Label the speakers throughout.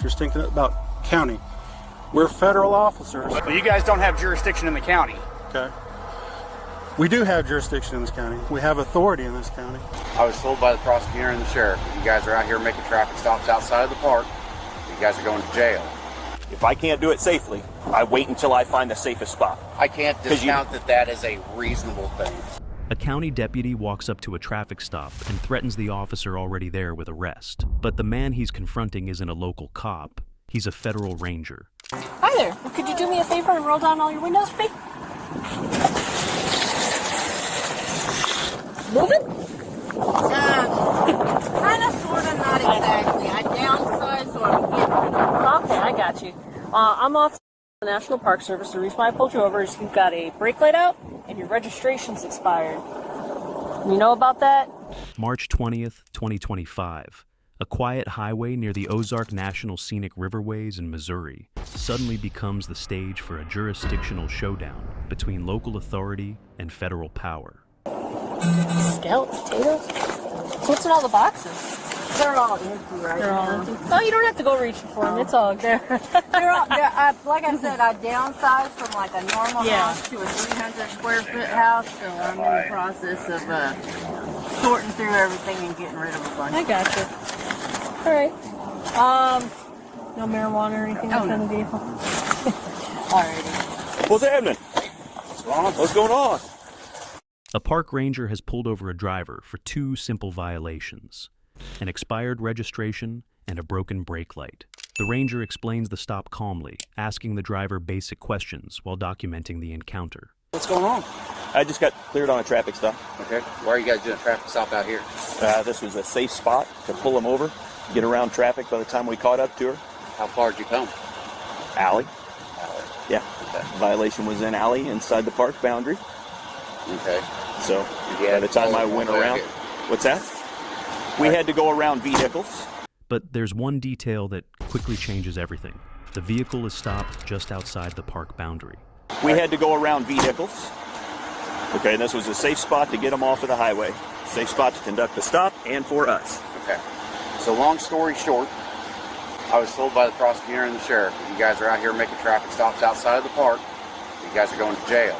Speaker 1: You're thinking about county. We're federal officers.
Speaker 2: But you guys don't have jurisdiction in the county.
Speaker 1: Okay. We do have jurisdiction in this county. We have authority in this county.
Speaker 3: I was told by the prosecutor and the sheriff that you guys are out here making traffic stops outside of the park. You guys are going to jail.
Speaker 4: If I can't do it safely, I wait until I find the safest spot.
Speaker 3: I can't discount that is a reasonable thing.
Speaker 5: A county deputy walks up to a traffic stop and threatens the officer already there with arrest. But the man he's confronting isn't a local cop. He's a federal ranger.
Speaker 6: Hi there. Could you do me a favor and roll down all your windows for me? Moving?
Speaker 7: Kind of, sort of, not exactly. I downsized so I'm getting rid of.
Speaker 6: Okay, I got you. I'm off the National Park Service. The reason why I pulled you over is you've got a brake light out and your registration's expired. You know about that?
Speaker 5: March 20th, 2025. A quiet highway near the Ozark National Scenic Riverways in Missouri suddenly becomes the stage for a jurisdictional showdown between local authority and federal power.
Speaker 6: Scalloped potatoes? So what's in all the boxes?
Speaker 7: They're all empty right now.
Speaker 6: Oh, you don't have to go reaching for them. It's all good.
Speaker 7: Like I said, I downsized from like a normal house to a 300 square foot house, so I'm in the process of sorting through everything and getting rid of a bunch.
Speaker 6: I got you. All right. No marijuana or anything like that in the vehicle?
Speaker 7: Alrighty.
Speaker 4: What's happening? What's going on?
Speaker 5: A park ranger has pulled over a driver for two simple violations: an expired registration and a broken brake light. The ranger explains the stop calmly, asking the driver basic questions while documenting the encounter.
Speaker 3: What's going on?
Speaker 4: I just got cleared on a traffic stop.
Speaker 3: Okay. Why are you guys doing a traffic stop out here?
Speaker 4: This was a safe spot to pull him over, get around traffic by the time we caught up to her.
Speaker 3: How far did you come?
Speaker 4: Alley. Yeah.
Speaker 3: Okay.
Speaker 4: Violation was in alley inside the park boundary.
Speaker 3: Okay.
Speaker 4: So by the time I went around, what's that? We had to go around vehicles.
Speaker 5: But there's one detail that quickly changes everything. The vehicle is stopped just outside the park boundary.
Speaker 4: We had to go around vehicles. Okay, this was a safe spot to get them off of the highway. Safe spot to conduct the stop and for us.
Speaker 3: Okay. So long story short, I was told by the prosecutor and the sheriff that you guys are out here making traffic stops outside of the park. You guys are going to jail.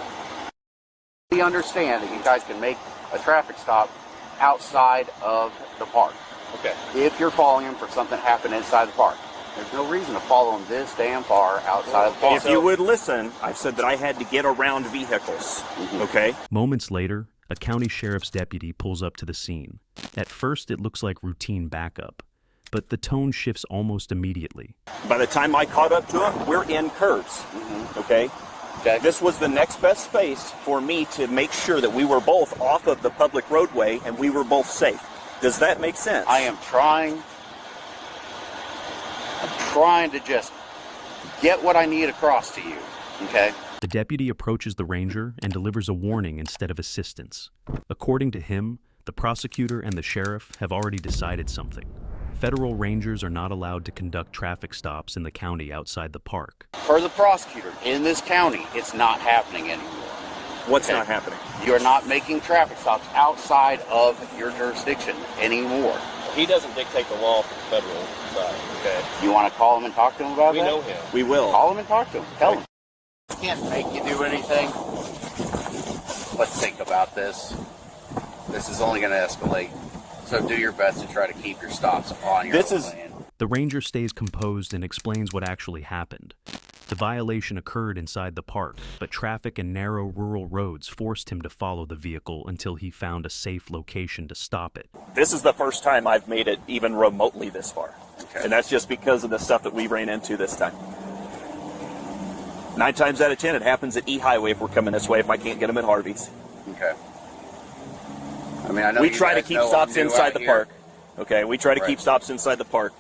Speaker 3: We understand that you guys can make a traffic stop outside of the park.
Speaker 4: Okay.
Speaker 3: If you're following him for something happened inside the park. There's no reason to follow him this damn far outside of the park.
Speaker 4: If you would listen, I said that I had to get around vehicles. Okay?
Speaker 5: Moments later, a county sheriff's deputy pulls up to the scene. At first, it looks like routine backup, but the tone shifts almost immediately.
Speaker 4: By the time I caught up to him, we're in curves. Okay? This was the next best space for me to make sure that we were both off of the public roadway and we were both safe. Does that make sense?
Speaker 3: I am trying to just get what I need across to you, okay?
Speaker 5: The deputy approaches the ranger and delivers a warning instead of assistance. According to him, the prosecutor and the sheriff have already decided something. Federal rangers are not allowed to conduct traffic stops in the county outside the park.
Speaker 3: For the prosecutor, in this county, it's not happening anymore.
Speaker 4: What's not happening?
Speaker 3: You are not making traffic stops outside of your jurisdiction anymore.
Speaker 8: He doesn't dictate the law for the federal side. Okay.
Speaker 3: You want to call him and talk to him about that?
Speaker 8: We know him.
Speaker 4: We will.
Speaker 3: Call him and talk to him. Tell him. I can't make you do anything. Let's think about this. This is only going to escalate. So do your best to try to keep your stops on your land.
Speaker 5: The ranger stays composed and explains what actually happened. The violation occurred inside the park, but traffic and narrow rural roads forced him to follow the vehicle until he found a safe location to stop it.
Speaker 4: This is the first time I've made it even remotely this far.
Speaker 3: Okay.
Speaker 4: And that's just because of the stuff that we ran into this time. 9 times out of 10, it happens at E Highway if we're coming this way, if I can't get them at Harvey's.
Speaker 3: Okay. I mean, I know
Speaker 4: we try to keep stops inside the park. Okay, we try to keep stops inside the park.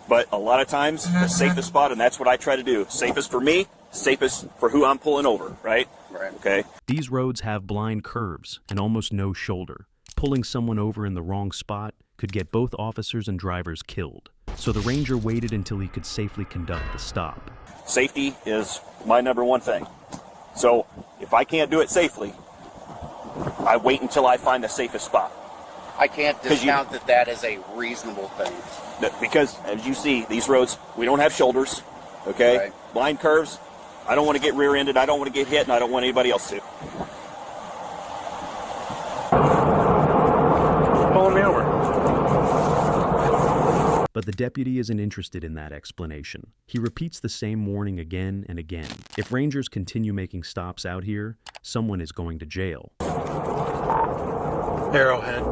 Speaker 4: But a lot of times, the safest spot, and that's what I try to do. Safest for me, safest for who I'm pulling over, right?
Speaker 3: Right.
Speaker 4: Okay.
Speaker 5: These roads have blind curves and almost no shoulder. Pulling someone over in the wrong spot could get both officers and drivers killed. So the ranger waited until he could safely conduct the stop.
Speaker 4: Safety is my #1 thing. So if I can't do it safely, I wait until I find the safest spot.
Speaker 3: I can't discount that is a reasonable thing.
Speaker 4: Because, as you see, these roads, we don't have shoulders, okay?
Speaker 3: Right.
Speaker 4: Line curves, I don't want to get rear-ended, I don't want to get hit, and I don't want anybody else to.
Speaker 1: Pulling me over.
Speaker 5: But the deputy isn't interested in that explanation. He repeats the same warning again and again. If rangers continue making stops out here, someone is going to jail.
Speaker 1: Arrowhead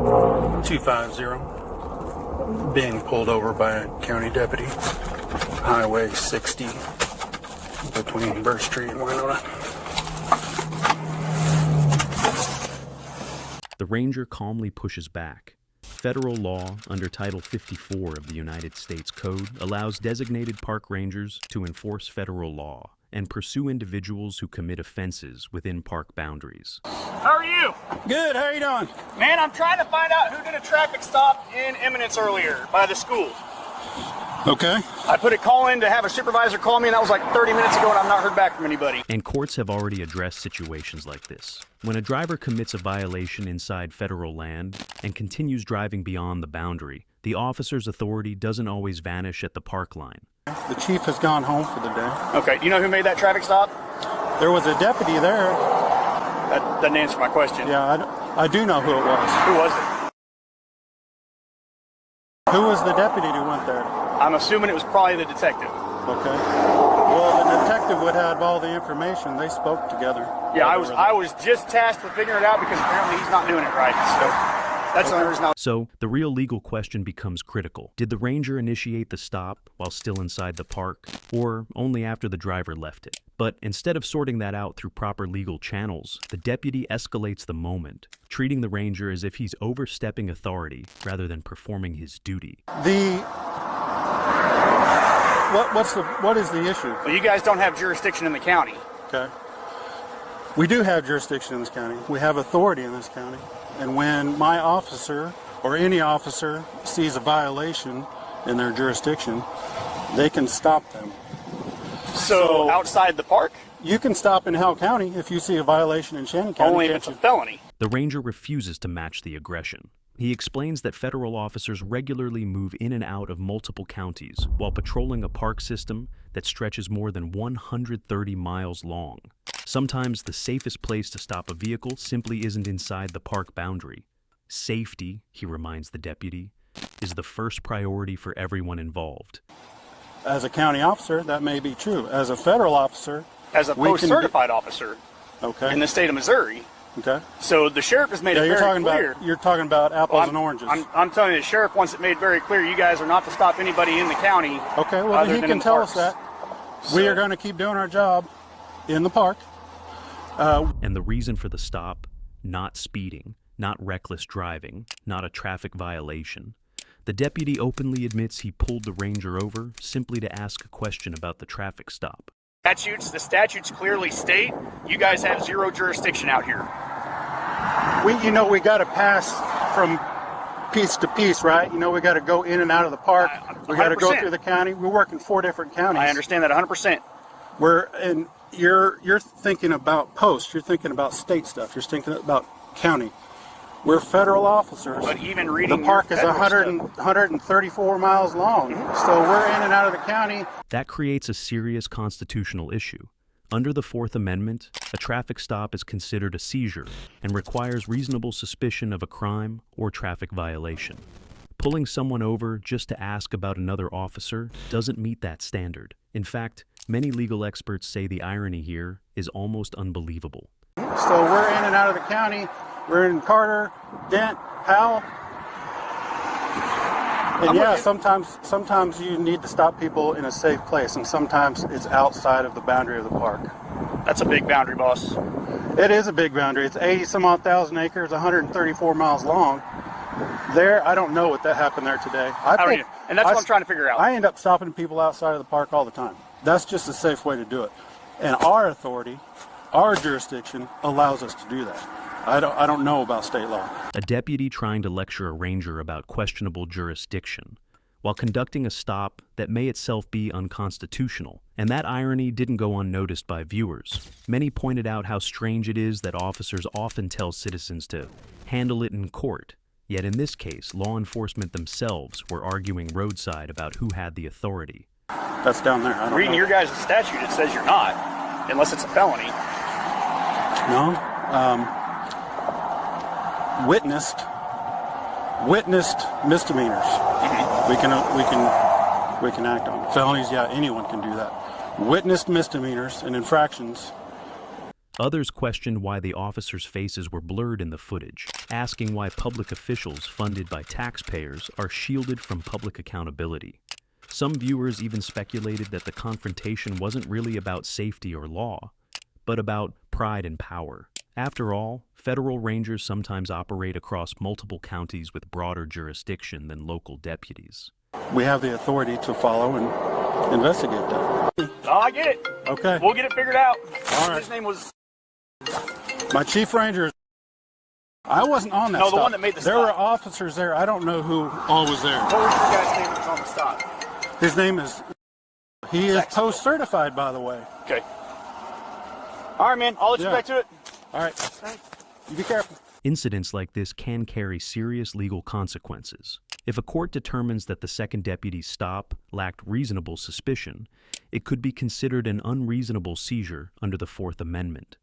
Speaker 1: 250. Being pulled over by a county deputy. Highway 60 between Burr Street and Winona.
Speaker 5: The ranger calmly pushes back. Federal law under Title 54 of the United States Code allows designated park rangers to enforce federal law and pursue individuals who commit offenses within park boundaries.
Speaker 2: How are you?
Speaker 1: Good, how are you doing?
Speaker 2: Man, I'm trying to find out who did a traffic stop in Eminence earlier by the school.
Speaker 1: Okay.
Speaker 2: I put a call in to have a supervisor call me, and that was like 30 minutes ago, and I've not heard back from anybody.
Speaker 5: And courts have already addressed situations like this. When a driver commits a violation inside federal land and continues driving beyond the boundary, the officer's authority doesn't always vanish at the park line.
Speaker 1: The chief has gone home for the day.
Speaker 2: Okay, do you know who made that traffic stop?
Speaker 1: There was a deputy there.
Speaker 2: That doesn't answer my question.
Speaker 1: Yeah, I do know who it was.
Speaker 2: Who was it?
Speaker 1: Who was the deputy who went there?
Speaker 2: I'm assuming it was probably the detective.
Speaker 1: Okay. Well, the detective would have all the information. They spoke together.
Speaker 2: Yeah, I was just tasked with figuring it out because apparently he's not doing it right. So that's the only reason
Speaker 5: So, the real legal question becomes critical. Did the ranger initiate the stop while still inside the park, or only after the driver left it? But instead of sorting that out through proper legal channels, the deputy escalates the moment, treating the ranger as if he's overstepping authority rather than performing his duty.
Speaker 1: What is the issue?
Speaker 2: Well, you guys don't have jurisdiction in the county.
Speaker 1: Okay. We do have jurisdiction in this county. We have authority in this county. And when my officer or any officer sees a violation in their jurisdiction, they can stop them.
Speaker 2: So outside the park?
Speaker 1: You can stop in Howell County if you see a violation in Shannon County.
Speaker 2: Only if it's a felony.
Speaker 5: The ranger refuses to match the aggression. He explains that federal officers regularly move in and out of multiple counties while patrolling a park system that stretches more than 130 miles long. Sometimes the safest place to stop a vehicle simply isn't inside the park boundary. Safety, he reminds the deputy, is the first priority for everyone involved.
Speaker 1: As a county officer, that may be true. As a federal officer,
Speaker 2: as a post-certified officer in the state of Missouri.
Speaker 1: Okay.
Speaker 2: So the sheriff has made it very clear.
Speaker 1: You're talking about apples and oranges.
Speaker 2: I'm telling you, the sheriff wants it made very clear you guys are not to stop anybody in the county.
Speaker 1: Okay, well, then he can tell us that.
Speaker 2: So,
Speaker 1: we are going to keep doing our job in the park.
Speaker 5: And the reason for the stop, not speeding, not reckless driving, not a traffic violation. The deputy openly admits he pulled the ranger over simply to ask a question about the traffic stop.
Speaker 2: The statutes clearly state you guys have zero jurisdiction out here.
Speaker 1: We got to pass from piece to piece, right? We got to go in and out of the park. We got to go through the county. We work in 4 different counties.
Speaker 2: I understand that 100%.
Speaker 1: You're thinking about post. You're thinking about state stuff. You're thinking about county. We're federal officers.
Speaker 2: But even reading
Speaker 1: the park is 134 miles long, so we're in and out of the county.
Speaker 5: That creates a serious constitutional issue. Under the Fourth Amendment, a traffic stop is considered a seizure and requires reasonable suspicion of a crime or traffic violation. Pulling someone over just to ask about another officer doesn't meet that standard. In fact, many legal experts say the irony here is almost unbelievable.
Speaker 1: So we're in and out of the county. We're in Carter, Dent, Howell. And sometimes you need to stop people in a safe place, and sometimes it's outside of the boundary of the park.
Speaker 2: That's a big boundary, boss.
Speaker 1: It is a big boundary. It's 80-some-odd thousand acres, 134 miles long. I don't know what that happened there today.
Speaker 2: And that's what I'm trying to figure out.
Speaker 1: I end up stopping people outside of the park all the time. That's just a safe way to do it. And our authority, our jurisdiction, allows us to do that. I don't know about state law.
Speaker 5: A deputy trying to lecture a ranger about questionable jurisdiction while conducting a stop that may itself be unconstitutional. And that irony didn't go unnoticed by viewers. Many pointed out how strange it is that officers often tell citizens to handle it in court Yet in this case, law enforcement themselves were arguing roadside about who had the authority.
Speaker 1: That's down there. I don't
Speaker 2: Reading
Speaker 1: know.
Speaker 2: your guys' statute, it says you're not, unless it's a felony.
Speaker 1: No. Witnessed misdemeanors. We can act on felonies. Yeah, anyone can do that. Witnessed misdemeanors and infractions.
Speaker 5: Others questioned why the officers' faces were blurred in the footage, asking why public officials funded by taxpayers are shielded from public accountability. Some viewers even speculated that the confrontation wasn't really about safety or law, but about pride and power. After all, federal rangers sometimes operate across multiple counties with broader jurisdiction than local deputies.
Speaker 1: We have the authority to follow and investigate that.
Speaker 2: Oh, I get it.
Speaker 1: Okay.
Speaker 2: We'll get it figured out.
Speaker 1: All right.
Speaker 2: His name was...
Speaker 1: My chief ranger. I wasn't on that
Speaker 2: No, the
Speaker 1: stop.
Speaker 2: one that made the
Speaker 1: There
Speaker 2: stop.
Speaker 1: were officers there. I don't know who all was there.
Speaker 2: What was your guy's name that was on the stop?
Speaker 1: His name is... He is post-certified, by the way.
Speaker 2: Okay. All right, man. I'll let you
Speaker 1: Yeah.
Speaker 2: back to it.
Speaker 1: All right. You be careful.
Speaker 5: Incidents like this can carry serious legal consequences. If a court determines that the second deputy's stop lacked reasonable suspicion, it could be considered an unreasonable seizure under the Fourth Amendment.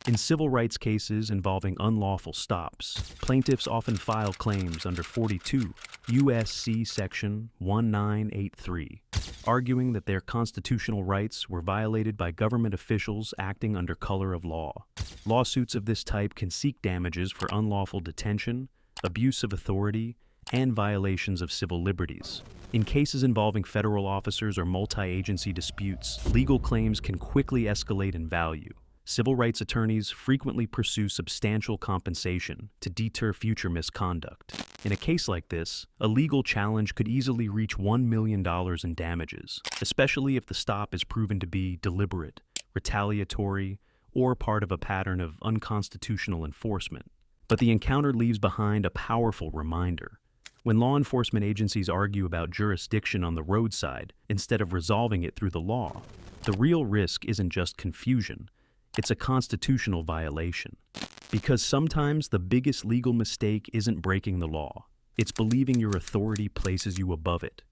Speaker 5: In civil rights cases involving unlawful stops, plaintiffs often file claims under 42 U.S.C. Section 1983, arguing that their constitutional rights were violated by government officials acting under color of law. Lawsuits of this type can seek damages for unlawful detention, abuse of authority, and violations of civil liberties. In cases involving federal officers or multi-agency disputes, legal claims can quickly escalate in value. Civil rights attorneys frequently pursue substantial compensation to deter future misconduct. In a case like this, a legal challenge could easily reach $1 million in damages, especially if the stop is proven to be deliberate, retaliatory, or part of a pattern of unconstitutional enforcement. But the encounter leaves behind a powerful reminder. When law enforcement agencies argue about jurisdiction on the roadside instead of resolving it through the law, the real risk isn't just confusion. It's a constitutional violation. Because sometimes the biggest legal mistake isn't breaking the law. It's believing your authority places you above it.